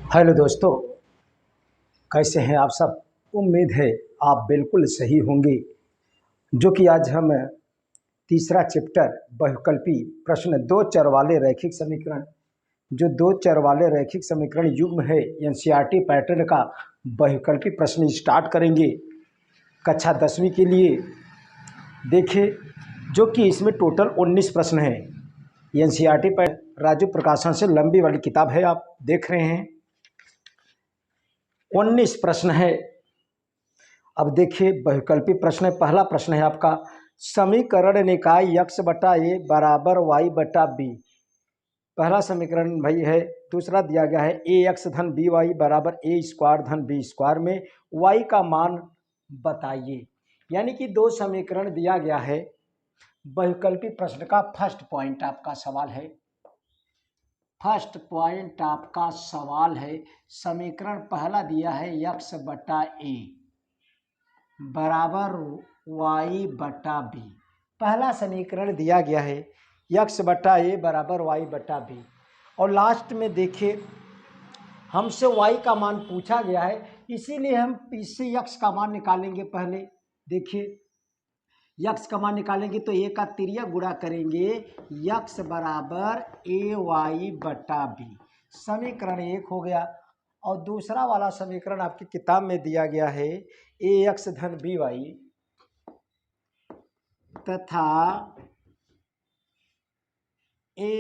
Hello दोस्तों, कैसे हैं आप सब। उम्मीद है आप बिल्कुल सही होंगे। जो कि आज हम तीसरा चैप्टर बहुकल्पी प्रश्न दो चर वाले रैखिक समीकरण, जो दो चर वाले रैखिक समीकरण युग्म है एनसीईआरटी पैटर्न का बहुकल्पी प्रश्न स्टार्ट करेंगे कक्षा 10वीं के लिए। देखिए, जो कि इसमें टोटल 19 प्रश्न हैं। एनसीईआरटी पैटर्न राजू प्रकाशन से लंबी वाली किताब है, आप देख रहे हैं। 19 प्रश्न है। अब देखिए, बहुकल्पी प्रश्न है। पहला प्रश्न है आपका, समीकरण निकाय यक्स बटा ए बराबर वाई बटा बी। पहला समीकरण भाई है। दूसरा दिया गया है ए एक्स धन बी वाई बराबर ए स्क्वायर धन बी स्क्वायर में वाई का मान बताइए। यानी कि दो समीकरण दिया गया है। बहुकल्पी प्रश्न का फर्स्ट पॉइंट आपका सवाल है। फर्स्ट पॉइंट आपका सवाल है, समीकरण पहला दिया है यक्स बटा ए बराबर वाई बटा बी। पहला समीकरण दिया गया है यक्स बटा ए बराबर वाई बटा बी, और लास्ट में देखिए हमसे वाई का मान पूछा गया है, इसीलिए हम इससे यक्स का मान निकालेंगे। पहले देखिए, यक्स का मान निकालेंगे तो ए का तिर्यक गुणा करेंगे, यक्स बराबर ए वाई बटा बी। समीकरण एक हो गया। और दूसरा वाला समीकरण आपकी किताब में दिया गया है ए एक्स धन बी वाई तथा ए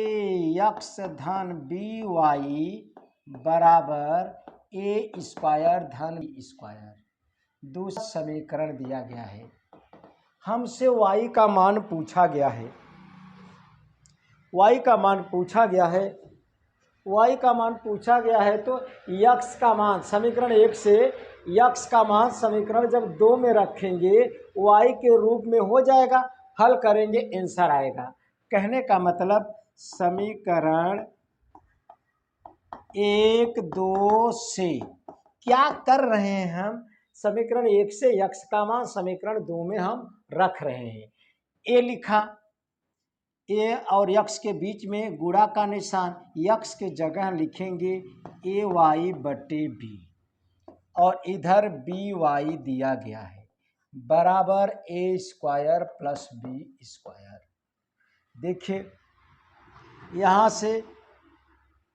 एक्स धन बी वाई बराबर ए स्क्वायर धन बी स्क्वायर। दूसरा समीकरण दिया गया है, हमसे y का मान पूछा गया है। y का मान पूछा गया है, y का मान पूछा गया है तो x का मान समीकरण एक से x का मान समीकरण जब दो में रखेंगे y के रूप में हो जाएगा, हल करेंगे आंसर आएगा। कहने का मतलब समीकरण एक दो से क्या कर रहे हैं हम, समीकरण एक से x का मान समीकरण दो में हम रख रहे हैं। ए लिखा, ए और यक्स के बीच में गुणा का निशान, यक्स के जगह लिखेंगे ए वाई बटे बी, और इधर बी वाई दिया गया है बराबर ए स्क्वायर प्लस बी स्क्वायर। देखिए, यहाँ से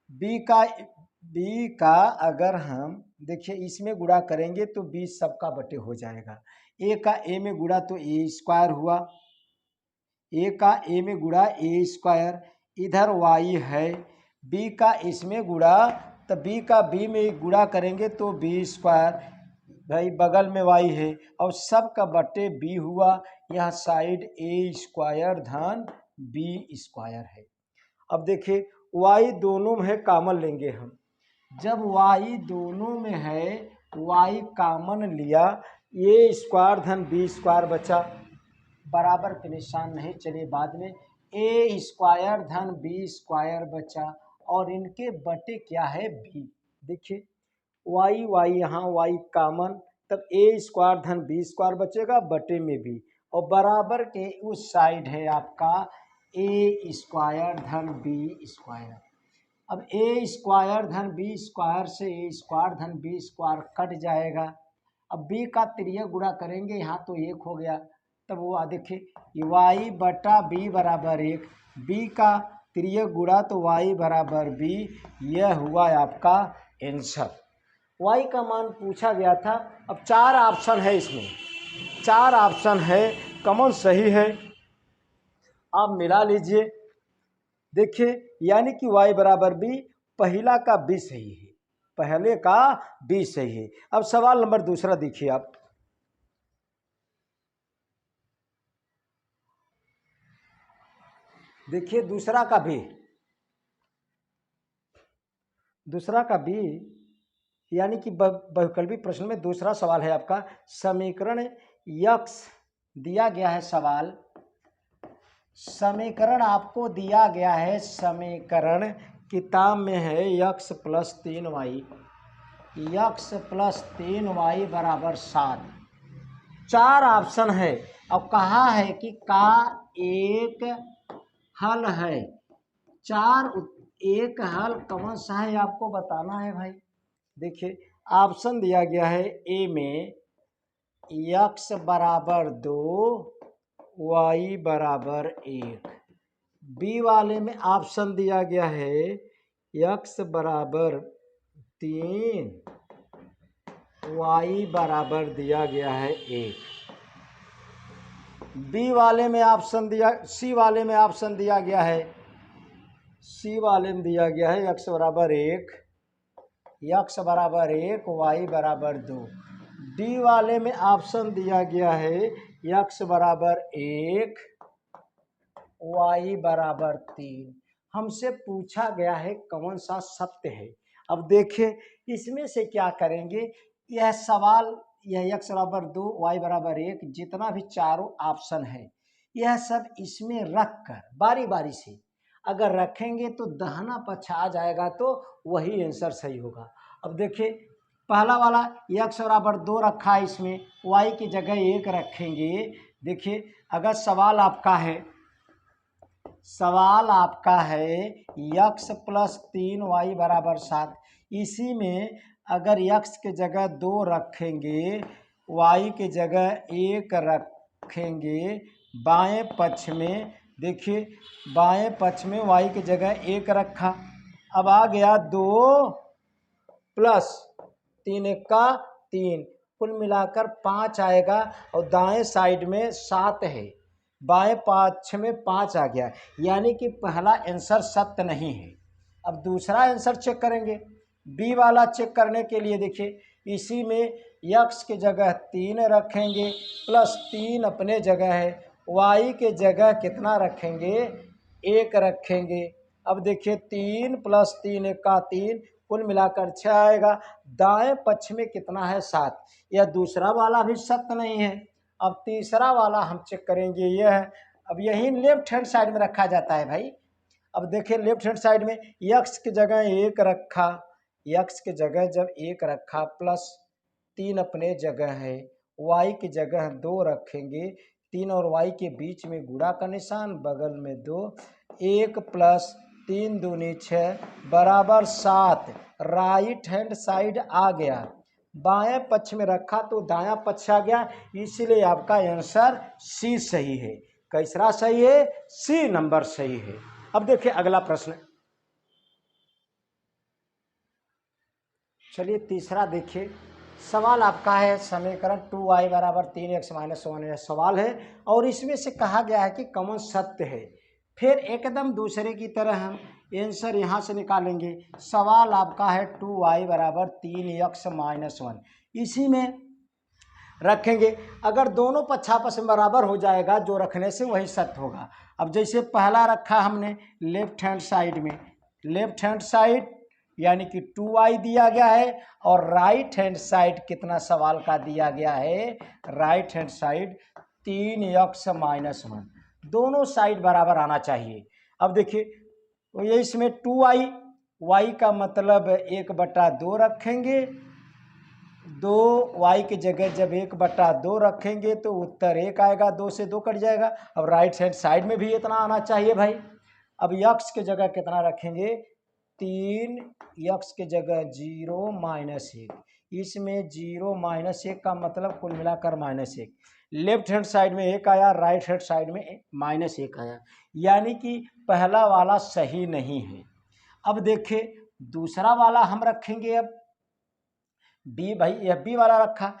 बी का अगर हम देखिए इसमें गुणा करेंगे तो बी सबका बटे हो जाएगा। ए का ए में गुणा तो ए स्क्वायर हुआ, ए का ए में गुणा ए स्क्वायर, इधर वाई है, बी का इसमें गुणा तो बी का बी में गुणा करेंगे तो बी स्क्वायर, भाई बगल में वाई है और सब का बटे बी हुआ। यहाँ साइड ए स्क्वायर धन बी स्क्वायर है। अब देखिए, वाई दोनों में है, कॉमन लेंगे हम। जब वाई दोनों में है, वाई कॉमन लिया, ए स्क्वायर धन बी स्क्वायर बचा, बराबर के निशान नहीं, चलिए बाद में ए स्क्वायर धन बी स्क्वायर बचा, और इनके बटे क्या है बी। देखिए वाई वाई यहाँ वाई कॉमन, तब ए स्क्वायर धन बी स्क्वायर बचेगा बटे में बी, और बराबर के उस साइड है आपका ए स्क्वायर धन बी स्क्वायर। अब ए स्क्वायर धन बी स्क्वायर से ए स्क्वायर धन बी स्क्वायर कट जाएगा। अब बी का तिर्यक गुणा करेंगे, यहाँ तो एक हो गया, तब वो देखिए वाई बटा बी बराबर एक, बी का तिर्यक गुणा तो वाई बराबर बी, यह हुआ आपका आंसर। वाई का मान पूछा गया था। अब चार ऑप्शन है, इसमें चार ऑप्शन है, कौन सही है आप मिला लीजिए। देखिए, यानी कि y बराबर बी, पहला का बी सही है, पहले का बी सही है। अब सवाल नंबर दूसरा देखिए आप, देखिए दूसरा का बी यानी कि बहुकल्पी प्रश्न में दूसरा सवाल है आपका, समीकरण यक्स दिया गया है। समीकरण आपको दिया गया है, समीकरण किताब में है x plus 3y, x plus 3y बराबर 7। चार ऑप्शन है और कहा है कि का एक हल है। एक हल कौन सा है आपको बताना है भाई। देखिए ऑप्शन दिया गया है ए में x बराबर 2 y बराबर 1, बी वाले में ऑप्शन दिया गया है x बराबर 3 y बराबर दिया गया है 1। बी वाले में ऑप्शन दिया, सी वाले में ऑप्शन दिया गया है, सी वाले में दिया गया है x बराबर 1, x बराबर 1 y बराबर 2। डी वाले में ऑप्शन दिया गया है x बराबर 1 y बराबर 3। हमसे पूछा गया है कौन सा सत्य है। अब देखिए इसमें से क्या करेंगे, यह सवाल यह x बराबर 2 y बराबर 1 जितना भी चारों ऑप्शन है यह सब इसमें रख कर बारी बारी से अगर रखेंगे तो दाहिना पक्ष आ जाएगा तो वही आंसर सही होगा। अब देखिए पहला वाला x बराबर 2 रखा है, इसमें y की जगह 1 रखेंगे। देखिए अगर सवाल आपका है x प्लस 3 y बराबर 7, इसी में अगर x के जगह 2 रखेंगे y के जगह 1 रखेंगे बाएं पक्ष में, देखिए बाएं पक्ष में y की जगह 1 रखा, अब आ गया 2 प्लस 3 1 का 3, कुल मिलाकर 5 आएगा और दाएं साइड में 7 है, बाएं पक्ष में 5 आ गया, यानी कि पहला आंसर सत्य नहीं है। अब दूसरा आंसर चेक करेंगे, बी वाला चेक करने के लिए देखिए इसी में x की जगह 3 रखेंगे प्लस 3 अपने जगह है, y के जगह कितना रखेंगे 1 रखेंगे। अब देखिए 3 प्लस 3 1 का 3, कुल मिलाकर 6 आएगा, दाएं पक्ष में कितना है 7, यह दूसरा वाला भी सत्य नहीं है। अब तीसरा वाला हम चेक करेंगे, यह है, अब यही लेफ्ट हैंड साइड में रखा जाता है भाई। अब देखिए लेफ्ट हैंड साइड में x की जगह 1 रखा, x की जगह जब 1 रखा प्लस 3 अपने जगह है, y की जगह 2 रखेंगे, 3 और y के बीच में गुणा का निशान, बगल में 2, 1 प्लस 3 दूनी 6 बराबर 7, राइट हैंड साइड आ गया, बाएं पक्ष में रखा तो दायां पक्ष आ गया, इसलिए आपका आंसर सी सही है। कैसा सही है? सी नंबर सही है। अब देखिए अगला प्रश्न, चलिए तीसरा देखिए, सवाल आपका है समीकरण 2y बराबर 3x माइनस 1 सवाल है और इसमें से कहा गया है कि कौन सत्य है। फिर एकदम दूसरे की तरह हम आंसर यहाँ से निकालेंगे। सवाल आपका है 2y बराबर 3x माइनस 1, इसी में रखेंगे, अगर दोनों पक्ष आपस में बराबर हो जाएगा जो रखने से वही सत्य होगा। अब जैसे पहला रखा हमने लेफ्ट हैंड साइड में, लेफ्ट हैंड साइड यानी कि 2y दिया गया है और राइट हैंड साइड कितना सवाल का दिया गया है, right hand side 3x minus 1, दोनों साइड बराबर आना चाहिए। अब देखिए तो ये इसमें 2y, y का मतलब 1/2 रखेंगे, 2y की जगह जब 1/2 रखेंगे तो उत्तर 1 आएगा, 2 से 2 कट जाएगा। अब राइट हैंड साइड में भी इतना आना चाहिए भाई। अब x की जगह कितना रखेंगे 3, x की जगह 0 माइनस 1, इसमें 0 माइनस 1 का मतलब कुल मिलाकर -1, लेफ्ट हैंड साइड में 1 आया, राइट हैंड साइड में -1 आया, यानी कि पहला वाला सही नहीं है। अब देखिए दूसरा वाला हम रखेंगे, अब बी भाई यह बी वाला रखा,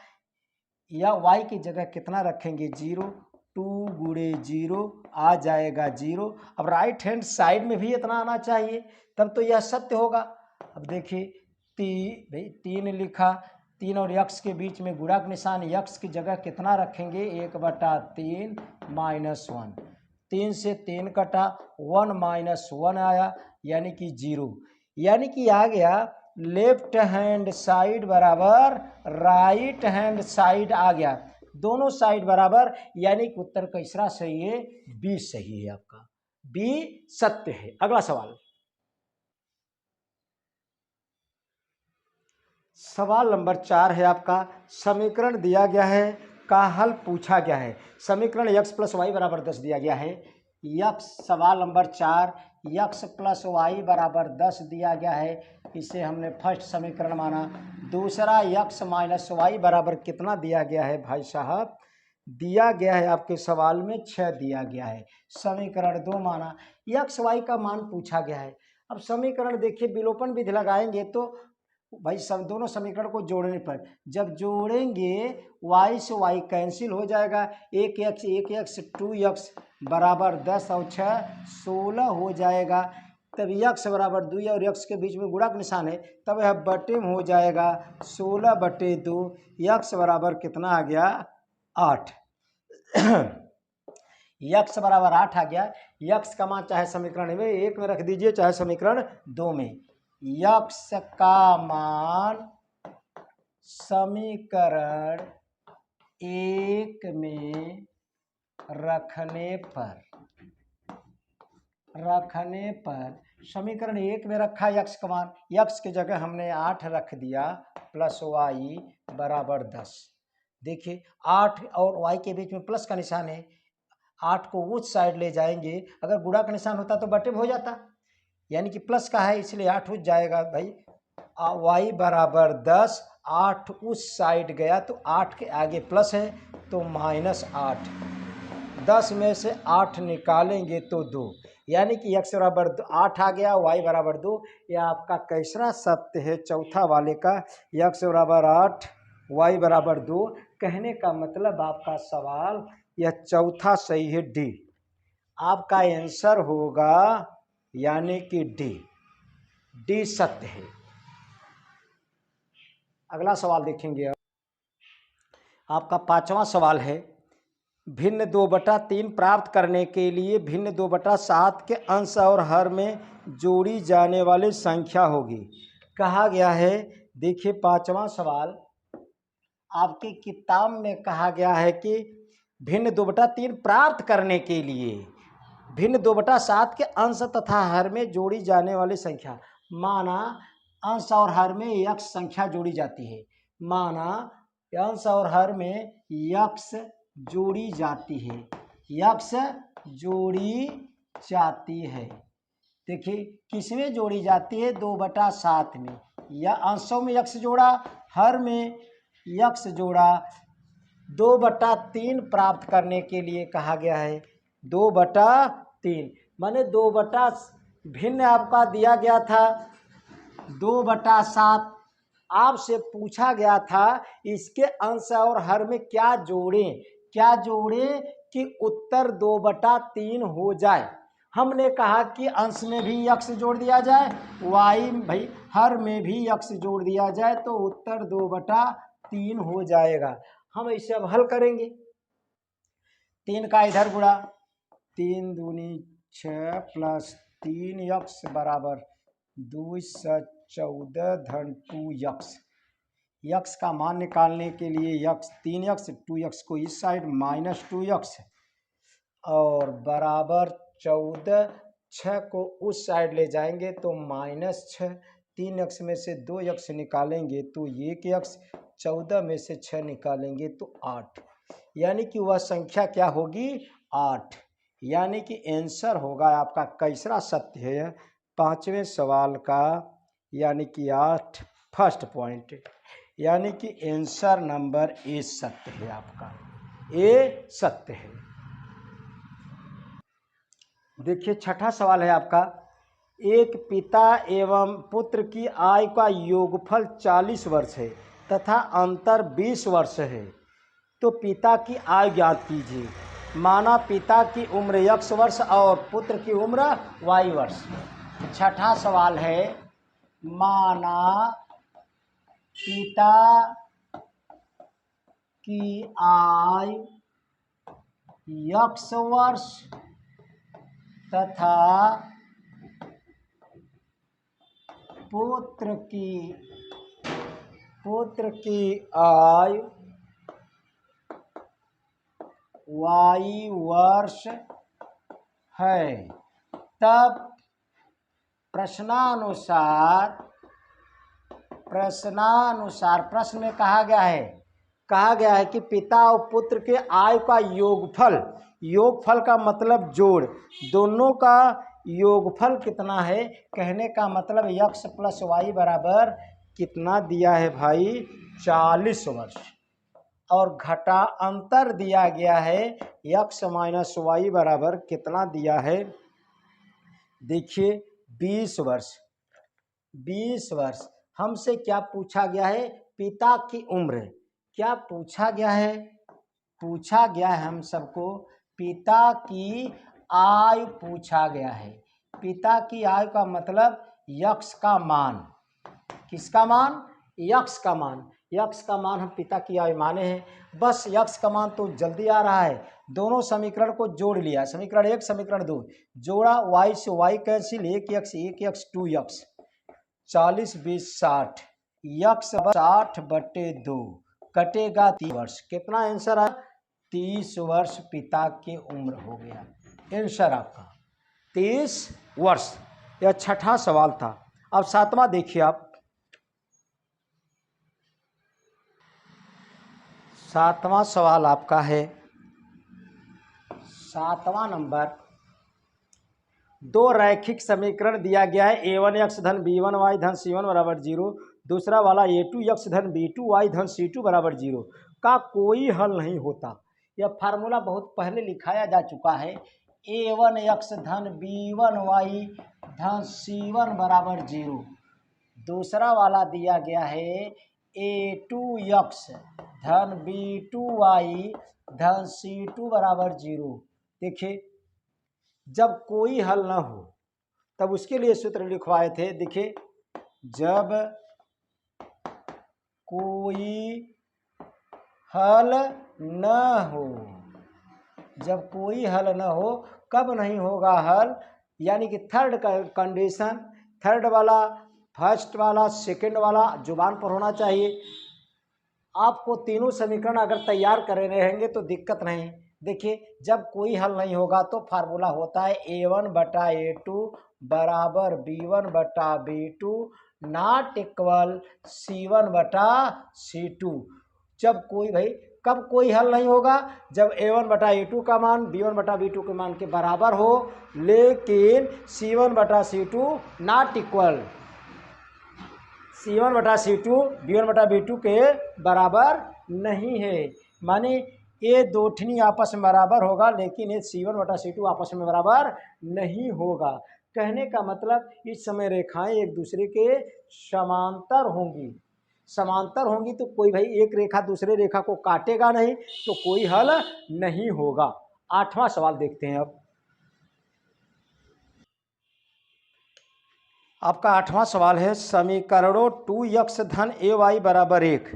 या y की जगह कितना रखेंगे 0, 2 गुणे 0 आ जाएगा 0। अब राइट हैंड साइड में भी इतना आना चाहिए तब तो यह सत्य होगा। अब देखिए भाई 3 लिखा, 3 और x के बीच में गुणा का निशान, x की जगह कितना रखेंगे 1/3 माइनस 1, 3 से 3 कटा, 1 माइनस 1 आया यानी कि 0, यानी कि आ गया लेफ्ट हैंड साइड बराबर राइट हैंड साइड आ गया, दोनों साइड बराबर, यानी कि उत्तर कैसा सही है, बी सही है, आपका बी सत्य है। अगला सवाल, सवाल नंबर 4 है आपका, समीकरण दिया गया है का हल पूछा गया है। समीकरण x प्लस वाई बराबर 10 दिया गया है। सवाल नंबर 4, यक्स प्लस वाई बराबर 10 दिया गया है, इसे हमने फर्स्ट समीकरण माना। दूसरा यक्स माइनस वाई बराबर कितना दिया गया है भाई साहब, दिया गया है आपके सवाल में 6 दिया गया है, समीकरण 2 माना। यक्स वाई का मान पूछा गया है। अब समीकरण देखिए, विलोपन विधि लगाएंगे तो भाई सब दोनों समीकरण को जोड़ने पर जब जोड़ेंगे y से y कैंसिल हो जाएगा, एक एक्स 2x बराबर 10 और 6 16 हो जाएगा। तब x बराबर 2 और x के बीच में गुणा का निशान है, तब यह बटे में हो जाएगा 16/2। x बराबर कितना आ गया 8। x बराबर 8 आ गया। x का मान चाहे समीकरण में 1 में रख दीजिए चाहे समीकरण 2 में। यक्स का मान समीकरण 1 में रखने पर समीकरण 1 में रखा यक्स का मान, यक्स की जगह हमने 8 रख दिया प्लस वाई बराबर 10। देखिए 8 और वाई के बीच में प्लस का निशान है, 8 को उस साइड ले जाएंगे, अगर गुणा का निशान होता तो बटे में हो जाता, यानी कि प्लस का है इसलिए 8 हो जाएगा भाई। y बराबर 10, 8 उस साइड गया तो 8 के आगे प्लस है तो -8, 10 में से 8 निकालेंगे तो 2, यानी कि x बराबर 8 आ गया, y बराबर 2। यह आपका कैसरा सत्य है चौथा वाले का, x बराबर 8 y बराबर 2। कहने का मतलब आपका सवाल यह चौथा सही है, डी आपका आंसर होगा, यानी कि डी सत्य है। अगला सवाल देखेंगे आपका 5वां सवाल है, भिन्न 2/3 प्राप्त करने के लिए भिन्न 2/7 के अंश और हर में जोड़ी जाने वाली संख्या होगी, कहा गया है। देखिए 5वां सवाल आपकी किताब में कहा गया है कि भिन्न 2/3 प्राप्त करने के लिए भिन्न 2/7 के अंश तथा हर में जोड़ी जाने वाली संख्या, माना अंश और हर में यक्स संख्या जोड़ी जाती है, माना अंश और हर में यक्स जोड़ी जाती है, यक्स जोड़ी जाती है। देखिए किसमें जोड़ी जाती है, 2/7 में, या अंशों में यक्स जोड़ा, हर में यक्स जोड़ा। 2/3 प्राप्त करने के लिए कहा गया है, 2/3 माने 2 भिन्न आपका दिया गया था 2/7, आपसे पूछा गया था इसके अंश और हर में क्या जोड़ें कि उत्तर 2/3 हो जाए। हमने कहा कि अंश में भी यक्स जोड़ दिया जाए, वाई भाई हर में भी यक्स जोड़ दिया जाए तो उत्तर 2/3 हो जाएगा। हम इसे अब हल करेंगे, 3 का इधर गुणा, 3 दूनी 6 प्लस 3 यक्स बराबर 2 से 14 धन 2 यक्स। यक्स का मान निकालने के लिए यक्स 3 यक्स 2 यक्स को इस साइड -2 यक्स और बराबर 14, 6 को उस साइड ले जाएंगे तो -6, 3 यक्स में से 2 यक्स निकालेंगे तो 1 यक्स, 14 में से 6 निकालेंगे तो 8, यानी कि वह संख्या क्या होगी 8, यानी कि आंसर होगा आपका कैसरा सत्य है 5वें सवाल का, यानी कि 8 फर्स्ट पॉइंट, यानी कि आंसर नंबर ए सत्य है, आपका ए सत्य है। देखिए 6ठा सवाल है आपका, एक पिता एवं पुत्र की आयु का योगफल 40 वर्ष है तथा अंतर 20 वर्ष है, तो पिता की आयु ज्ञात कीजिए। माना पिता की उम्र x वर्ष और पुत्र की उम्र y वर्ष। 6ठा सवाल है, माना पिता की आयु x वर्ष तथा पुत्र की आयु y वर्ष है, तब प्रश्नानुसार प्रश्न में कहा गया है कि पिता और पुत्र के आयु का योगफल का मतलब जोड़, दोनों का योगफल कितना है, कहने का मतलब x प्लस वाई बराबर कितना दिया है भाई, 40 वर्ष। और घटा अंतर दिया गया है x माइनस वाई बराबर कितना दिया है, देखिए 20 वर्ष। 20 वर्ष हमसे क्या पूछा गया है, पिता की उम्र। क्या पूछा गया है, पूछा गया है हम सबको पिता की आयु पूछा गया है। पिता की आयु का मतलब यक्स का मान, किसका मान, यक्स का मान। यक्स का मान हम पिता की आयु माने हैं। बस यक्स का मान तो जल्दी आ रहा है, दोनों समीकरण को जोड़ लिया, समीकरण 1 समीकरण 2 जोड़ा, y से y cancel, 1x 2x, 40 20 60, x 60/2 कटेगा 30 वर्ष। कितना आंसर है, 30 वर्ष पिता की उम्र हो गया। आंसर आपका 30 वर्ष। यह छठा सवाल था। अब सातवां देखिए आप, सातवां सवाल आपका है, सातवां नंबर, दो रैखिक समीकरण दिया गया है, a1x धन b1y धन c1 बराबर 0, दूसरा वाला a2x धन b2y धन c2 बराबर 0 का कोई हल नहीं होता। यह फार्मूला बहुत पहले लिखाया जा चुका है, a1x धन b1y धन c1 बराबर 0। दूसरा वाला दिया गया है a2x धन b2y धन c2 बराबर 0। देखिए जब कोई हल ना हो तब उसके लिए सूत्र लिखवाए थे। देखिए जब कोई हल न हो, जब कोई हल न हो, कब नहीं होगा हल, यानी कि थर्ड कंडीशन, थर्ड वाला, फर्स्ट वाला, सेकंड वाला जुबान पर होना चाहिए। आपको तीनों समीकरण अगर तैयार करे रहेंगे तो दिक्कत नहीं। देखिए जब कोई हल नहीं होगा तो फार्मूला होता है a1/a2 बराबर b1/b2 नॉट इक्वल c1/c2। जब कोई भाई, कब कोई हल नहीं होगा, जब a1/a2 का मान b1/b2 के मान के बराबर हो, लेकिन c1/c2 not equal c1/c2 b1/b2 के बराबर नहीं है। माने ये दोठनी आपस में बराबर होगा, लेकिन ये c1/c2 आपस में बराबर नहीं होगा। कहने का मतलब इस समय रेखाएं एक दूसरे के समांतर होंगी, समांतर होंगी तो कोई भाई एक रेखा दूसरे रेखा को काटेगा नहीं, तो कोई हल नहीं होगा। आठवां सवाल देखते हैं अब। आपका आठवां सवाल है, समीकरणों 2x धन ay बराबर 1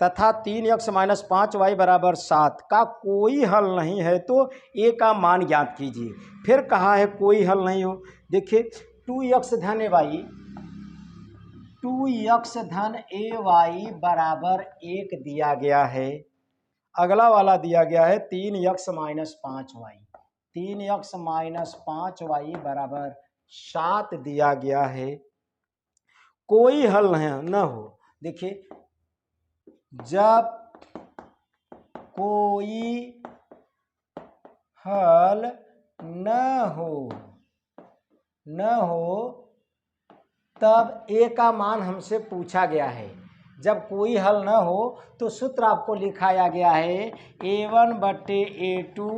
तथा 3x माइनस 5y बराबर 7 का कोई हल नहीं है तो a का मान ज्ञात कीजिए। फिर कहा है कोई हल नहीं हो। देखिए 2x धन ay, 2x धन ay बराबर 1 दिया गया है। अगला वाला दिया गया है 3x minus 5y, 3x minus 5y बराबर 7 दिया गया है। कोई हल न हो। देखिए जब कोई हल न हो तब a का मान हमसे पूछा गया है। जब कोई हल न हो तो सूत्र आपको लिखाया गया है a1/a2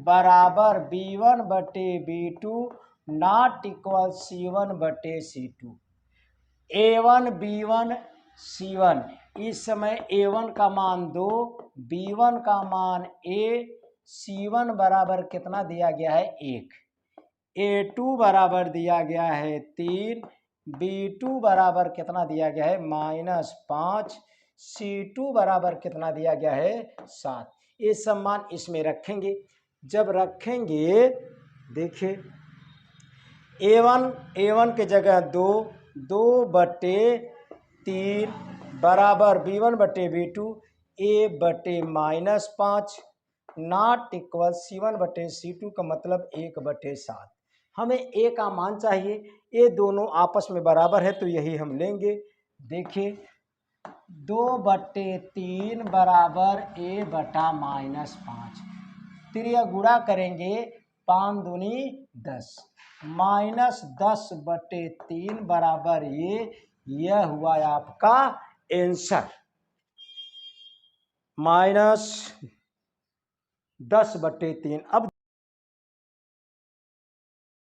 बराबर b1/b2 not equal c1/c2। a1 b1 c1, इस समय a1 का मान 2, b1 का मान a, c1 बराबर कितना दिया गया है 1, a2 बराबर दिया गया है 3, b2 बराबर कितना दिया गया है -5, c2 बराबर कितना दिया गया है 7। ये सब मान इसमें रखेंगे। जब रखेंगे देखिए a1 के जगह 2, 2/3 बराबर b1/b2 a/-5 not equal c1/c2 का मतलब 1/7। हमें a का मान चाहिए, ये दोनों आपस में बराबर है तो यही हम लेंगे। देखिए 2/3 बराबर a/-5, त्रिया गुणा करेंगे 5 दूनी 10, -10/3 बराबर यह हुआ आपका आंसर। -10/3। अब